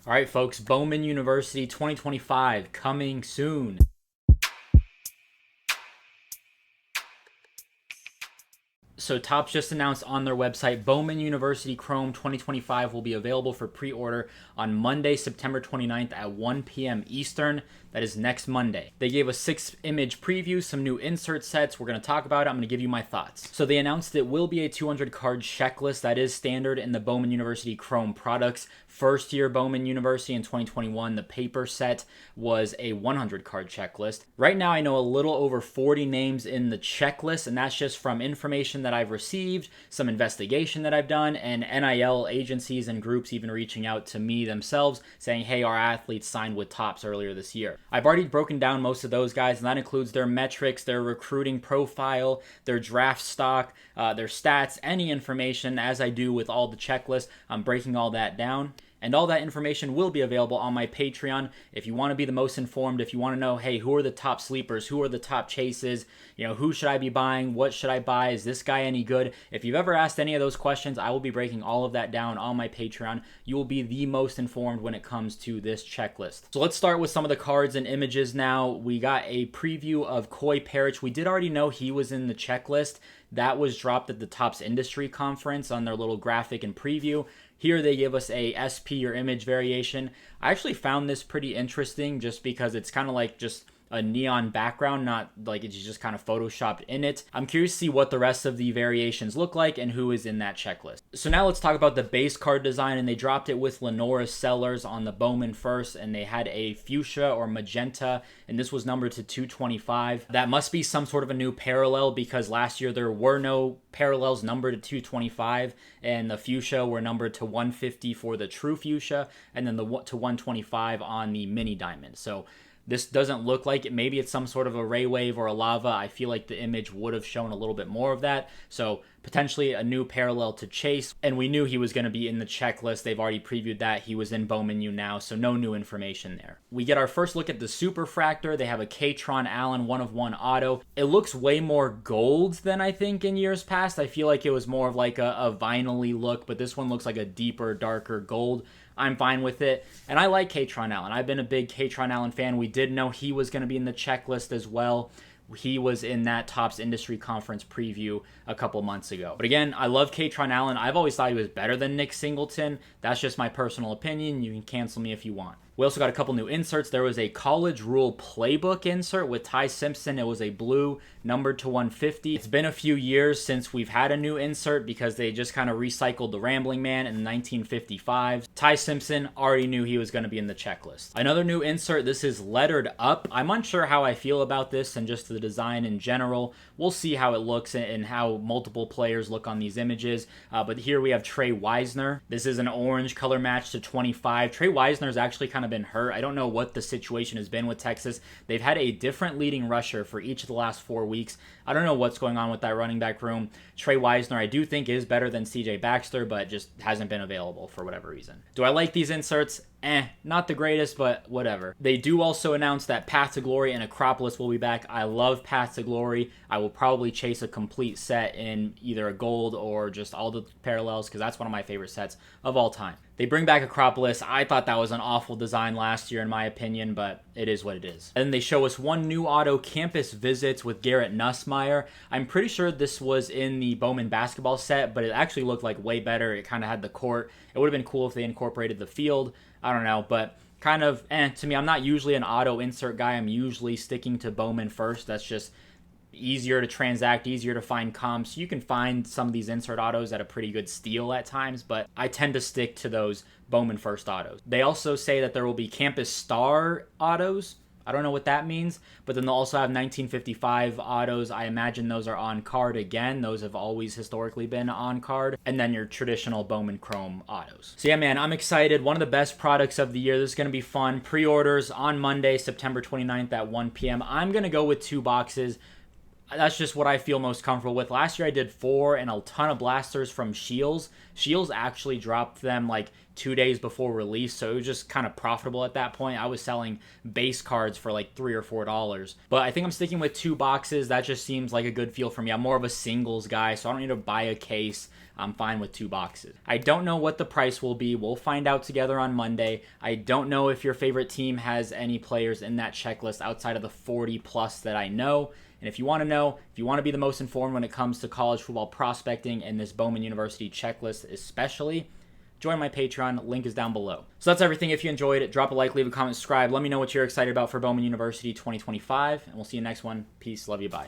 All right, folks, Bowman University 2025 coming soon. So Topps just announced on their website, Bowman University Chrome 2025 will be available for pre-order on Monday, September 29th at 1 p.m. Eastern. That is next Monday. They gave a 6-image preview, some new insert sets. We're going to talk about it. I'm going to give you my thoughts. So they announced it will be a 200-card checklist. That is standard in the Bowman University Chrome products. First year Bowman University in 2021, the paper set was a 100-card checklist. Right now, I know a little over 40 names in the checklist, and that's just from information that I've received, some investigation that I've done, and NIL agencies and groups even reaching out to me themselves saying, hey, our athletes signed with Topps earlier this year. I've already broken down most of those guys, and that includes their metrics, their recruiting profile, their draft stock, their stats, any information, as I do with all the checklists. I'm breaking all that down. And all that information will be available on my Patreon. If you want to be the most informed, if you want to know, hey, who are the top sleepers? Who are the top chases? Who should I be buying? What should I buy? Is this guy any good? If you've ever asked any of those questions, I will be breaking all of that down on my Patreon. You will be the most informed when it comes to this checklist. So let's start with some of the cards and images now. We got a preview of Koi Parrish. We did already know he was in the checklist. That was dropped at the Topps Industry Conference on their little graphic and preview. Here they give us a SP or image variation. I actually found this pretty interesting just because it's kind of like just a neon background, not like it's just kind of photoshopped in it. I'm curious to see what the rest of the variations look like and who is in that checklist. So now let's talk about the base card design, and they dropped it with Lenora Sellers on the Bowman first, and they had a fuchsia or magenta, and this was numbered to 225. That must be some sort of a new parallel because last year there were no parallels numbered to 225, and the fuchsia were numbered to 150 for the true fuchsia, and then to 125 on the mini diamond. So this doesn't look like it. Maybe it's some sort of a ray wave or a lava. I feel like the image would have shown a little bit more of that. So potentially a new parallel to Chase. And we knew he was going to be in the checklist. They've already previewed that. He was in Bowman U now, so no new information there. We get our first look at the Superfractor. They have a Katron Allen 1/1 auto. It looks way more gold than I think in years past. I feel like it was more of like a vinyl-y look, but this one looks like a deeper, darker gold. I'm fine with it. And I like Katron Allen. I've been a big Katron Allen fan. We did know he was going to be in the checklist as well. He was in that Topps Industry Conference preview a couple months ago. But again, I love Katron Allen. I've always thought he was better than Nick Singleton. That's just my personal opinion. You can cancel me if you want. We also got a couple new inserts. There was a College Rule Playbook insert with Ty Simpson. It was a blue, numbered to 150. It's been a few years since we've had a new insert because they just kind of recycled the Rambling Man in 1955. Ty Simpson, already knew he was going to be in the checklist. Another new insert, this is lettered up. I'm unsure how I feel about this and just the design in general. We'll see how it looks and how multiple players look on these images. But here we have Trey Wisner. This is an orange color match to 25. Trey Wisner's actually kind of been hurt. I don't know what the situation has been with Texas. They've had a different leading rusher for each of the last 4 weeks. I don't know what's going on with that running back room. Trey Wisner, I do think, is better than CJ Baxter, but just hasn't been available for whatever reason. Do I like these inserts? Not the greatest, but whatever. They do also announce that Path to Glory and Acropolis will be back. I love Path to Glory. I will probably chase a complete set in either a gold or just all the parallels because that's one of my favorite sets of all time. They bring back Acropolis. I thought that was an awful design last year in my opinion, but it is what it is. And then they show us one new auto, Campus Visits with Garrett Nussmeier. I'm pretty sure this was in the Bowman basketball set, but it actually looked like way better. It kind of had the court. It would have been cool if they incorporated the field. I don't know, but kind of to me. I'm not usually an auto insert guy. I'm usually sticking to Bowman first. That's just easier to transact, easier to find comps. You can find some of these insert autos at a pretty good steal at times, but I tend to stick to those Bowman first autos. They also say that there will be Campus Star autos. I don't know what that means, but then they'll also have 1955 autos. I imagine those are on card again. Those have always historically been on card. And then your traditional Bowman Chrome autos. So yeah, man, I'm excited. One of the best products of the year. This is going to be fun. Pre-orders on Monday, September 29th at 1 p.m. I'm going to go with 2 boxes. That's just what I feel most comfortable with. Last year I did 4 and a ton of blasters from Shields. Shields actually dropped them like 2 days before release, so it was just kind of profitable at that point. I was selling base cards for like $3 or $4, but I think I'm sticking with 2 boxes. That just seems like a good feel for me. I'm more of a singles guy, so I don't need to buy a case. I'm fine with 2 boxes. I don't know what the price will be. We'll find out together on Monday. I don't know if your favorite team has any players in that checklist outside of the 40 plus that I know. And if you want to know, if you want to be the most informed when it comes to college football prospecting and this Bowman University checklist especially, join my Patreon. Link is down below. So that's everything. If you enjoyed it, drop a like, leave a comment, subscribe. Let me know what you're excited about for Bowman University 2025, and we'll see you next one. Peace. Love you. Bye.